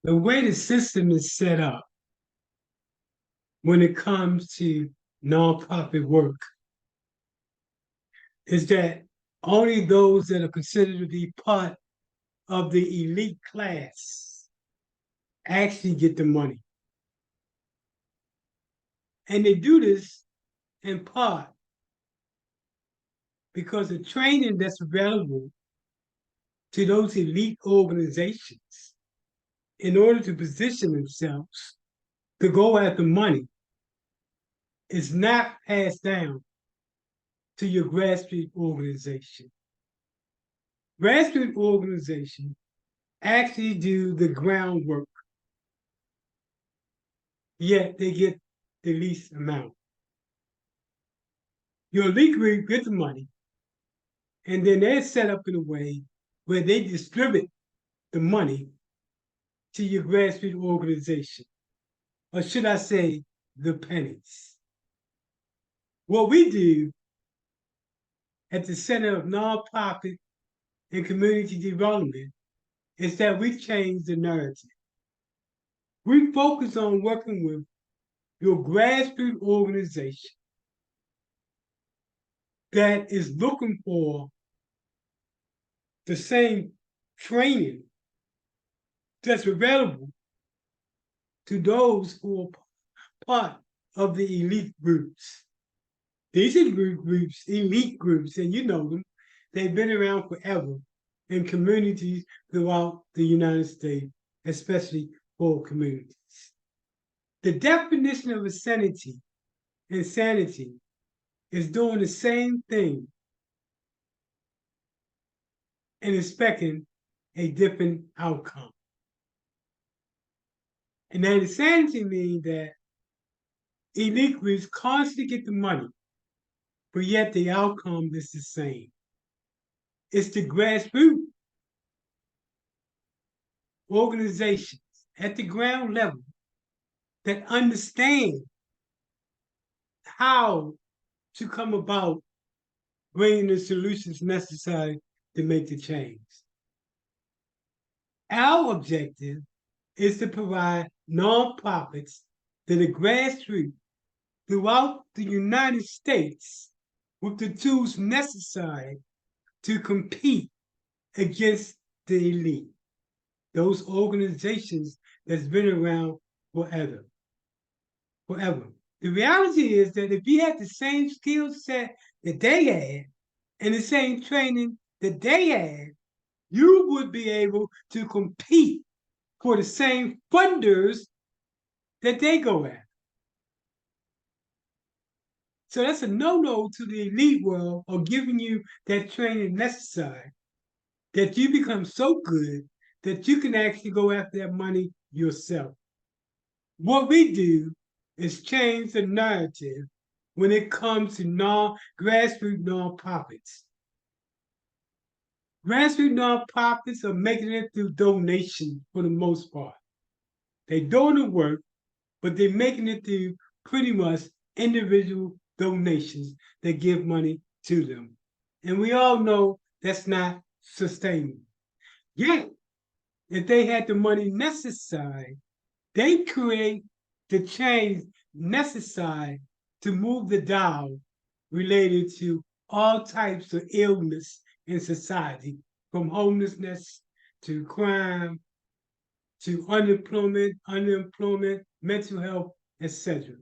The way the system is set up when it comes to nonprofit work is that only those that are considered to be part of the elite class actually get the money. And they do this in part because the training that's available to those elite organizations in order to position themselves to go after money is not passed down to your grassroots organization. Grassroots organizations actually do the groundwork, yet they get the least amount. Your elite group gets the money, and then they're set up in a way where they distribute the money to your grassroots organization, or should I say, the pennies. What we do at the Center of Nonprofit and Community Development is that we change the narrative. We focus on working with your grassroots organization that is looking for the same training that's available to those who are part of the elite groups. These are groups, elite groups, and you know them. They've been around forever in communities throughout the United States, especially poor communities. The definition of insanity is doing the same thing and expecting a different outcome. And that insanity means that elite groups constantly get the money, but yet the outcome is the same. It's the grassroots organizations at the ground level that understand how to come about bringing the solutions necessary to make the change. Our objective is to provide nonprofits to the grassroots throughout the United States with the tools necessary to compete against the elite, those organizations that's been around forever. The reality is that if you had the same skill set that they had and the same training that they had, you would be able to compete for the same funders that they go at. So that's a no-no to the elite world of giving you that training necessary that you become so good that you can actually go after that money yourself. What we do is change the narrative when it comes to grassroots nonprofits. Grassroots nonprofits are making it through donations for the most part. They're doing the work, but they're making it through pretty much individual donations that give money to them. And we all know that's not sustainable. Yet, if they had the money necessary, they create the change necessary to move the dial related to all types of illness in society, from homelessness to crime to unemployment, mental health, etc.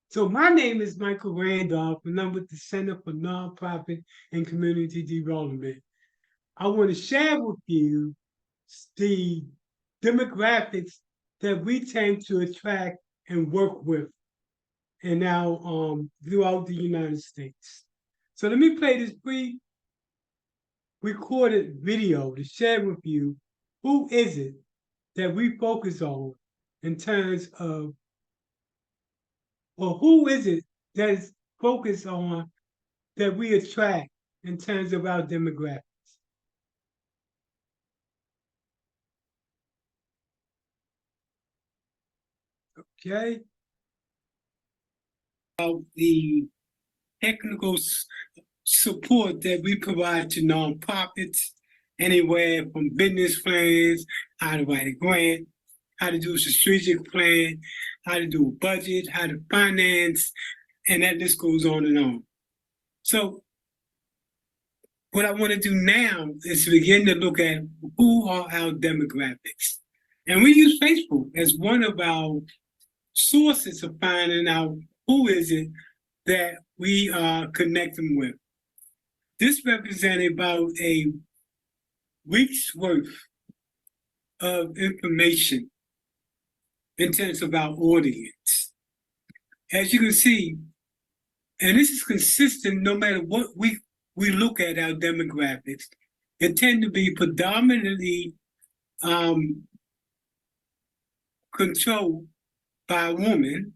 So my name is Michael Randolph, and I'm with the Center for Nonprofit and Community Development. I want to share with you the demographics that we tend to attract and work with and now throughout the United States. So let me play this pre-recorded video to share with you who is it that we focus on in terms of, or who is it that is focused on that we attract in terms of our demographics. Okay. The technical support that we provide to nonprofits anywhere from business plans, how to write a grant, how to do a strategic plan, how to do a budget, how to finance, and that list goes on and on. So what I want to do now is to begin to look at who are our demographics. And we use Facebook as one of our sources of finding out who is it that we are connecting with. This represents about a week's worth of information in terms of our audience. As you can see, and this is consistent no matter what we look at our demographics, it tend to be predominantly controlled by women,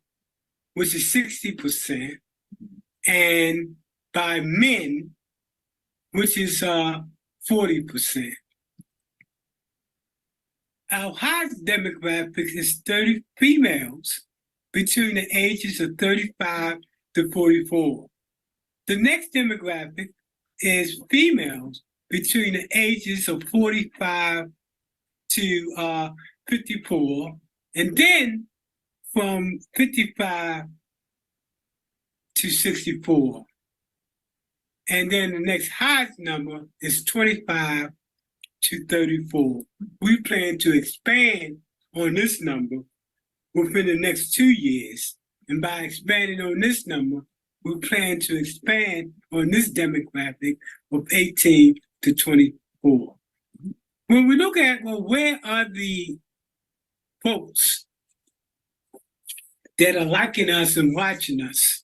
which is 60%, and by men, which is 40%. Our highest demographic is 30 females between the ages of 35 to 44. The next demographic is females between the ages of 45 to 54, and then from 55 to 64. And then the next highest number is 25 to 34. We plan to expand on this number within the next 2 years. And by expanding on this number, we plan to expand on this demographic of 18 to 24. When we look at, well, where are the folks that are liking us and watching us,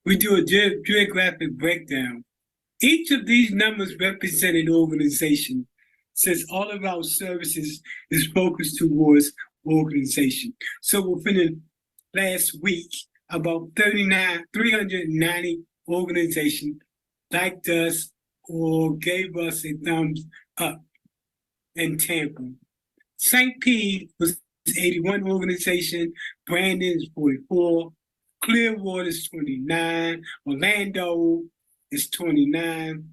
we do a geographic breakdown. Each of these numbers represent an organization, since all of our services is focused towards organization. So within the last week, about 390 organizations liked us or gave us a thumbs up in Tampa. St. Pete was 81 organization, Brandon is 44, Clearwater is 29, Orlando is 29,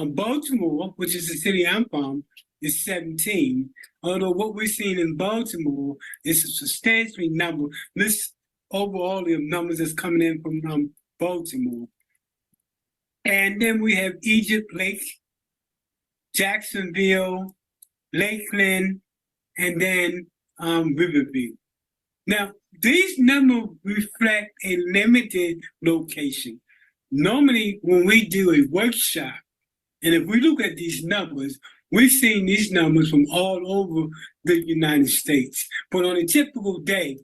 Baltimore, which is the city I'm from, is 17. Although what we're seeing in Baltimore is a substantially number. This overall the numbers that's coming in from Baltimore. And then we have Egypt Lake, Jacksonville, Lakeland, and then Riverview. Now, these numbers reflect a limited location. Normally, when we do a workshop, and if we look at these numbers, we've seen these numbers from all over the United States. But on a typical day,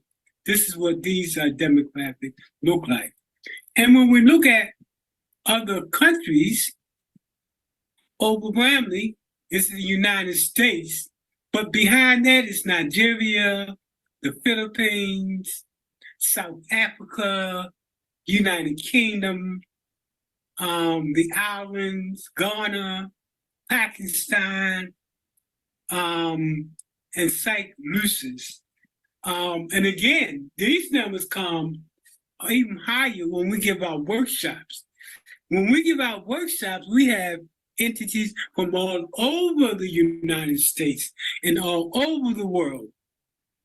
this is what these demographics look like. And when we look at other countries, overwhelmingly, it's the United States. But behind that is Nigeria, the Philippines, South Africa, United Kingdom, the islands, Ghana, Pakistan, and St. Lucia. And again, these numbers come even higher when we give our workshops. When we give our workshops, we have entities from all over the United States and all over the world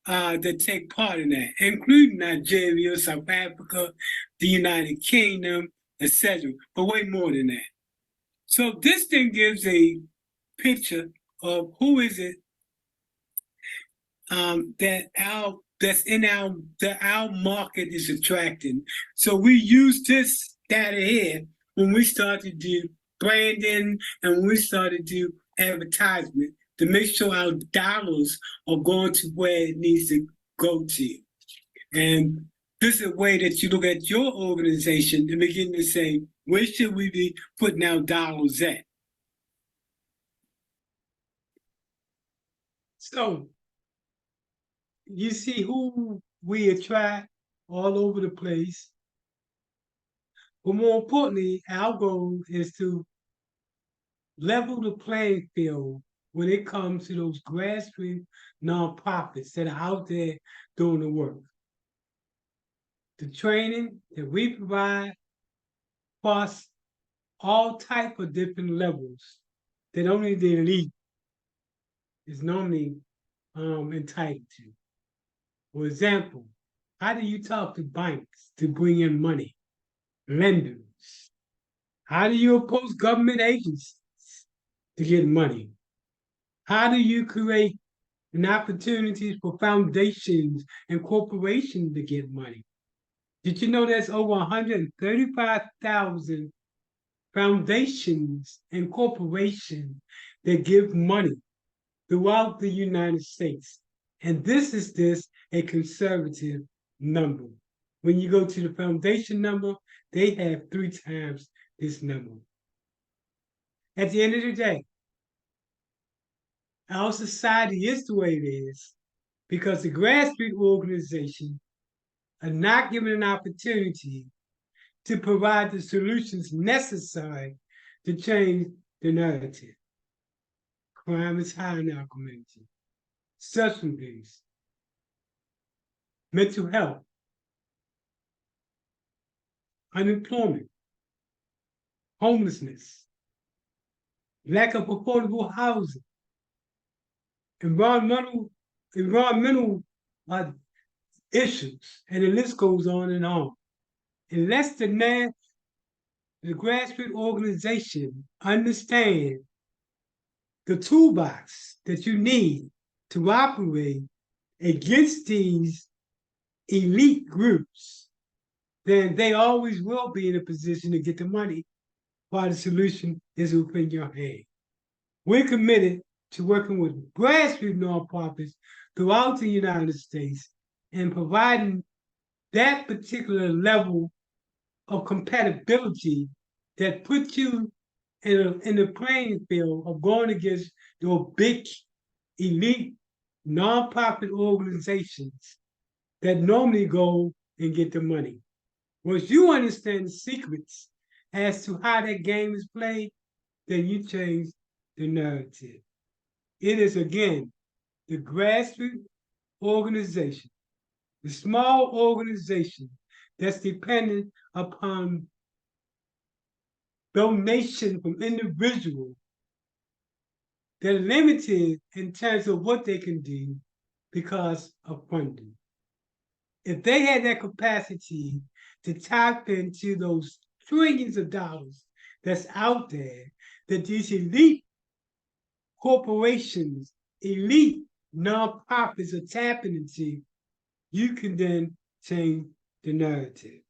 that take part in that, including Nigeria, South Africa, the United Kingdom, etc. But way more than that. So this thing gives a picture of who is it that our market is attracting. So we use this data here when we start to do branding and when we start to do advertisement to make sure our dollars are going to where it needs to go to. And this is a way that you look at your organization and begin to say, where should we be putting our dollars at? So you see who we attract all over the place. But more importantly, our goal is to level the playing field when it comes to those grassroots nonprofits that are out there doing the work. The training that we provide across all type of different levels that only the elite is normally entitled to. For example, how do you talk to banks to bring in money? Lenders. How do you approach government agencies to get money? How do you create an opportunities for foundations and corporations to get money? Did you know there's over 135,000 foundations and corporations that give money throughout the United States? And this is a conservative number. When you go to the foundation number, they have 3 times this number. At the end of the day, our society is the way it is because the grassroots organizations are not given an opportunity to provide the solutions necessary to change the narrative. Crime is high in our community. Substance abuse, mental health, unemployment, homelessness, lack of affordable housing, environmental issues, and the list goes on and on. Unless the grassroots organization understand the toolbox that you need to operate against these elite groups, then they always will be in a position to get the money while the solution is within your hand. We're committed to working with grassroots nonprofits throughout the United States and providing that particular level of compatibility that puts you in the playing field of going against those big elite nonprofit organizations that normally go and get the money. Once you understand the secrets as to how that game is played, then you change the narrative. It is, again, the grassroots organization, the small organization that's dependent upon donation from individuals that are limited in terms of what they can do because of funding. If they had that capacity to tap into those trillions of dollars that's out there, that these elite corporations, elite nonprofits are tapping into, you can then change the narrative.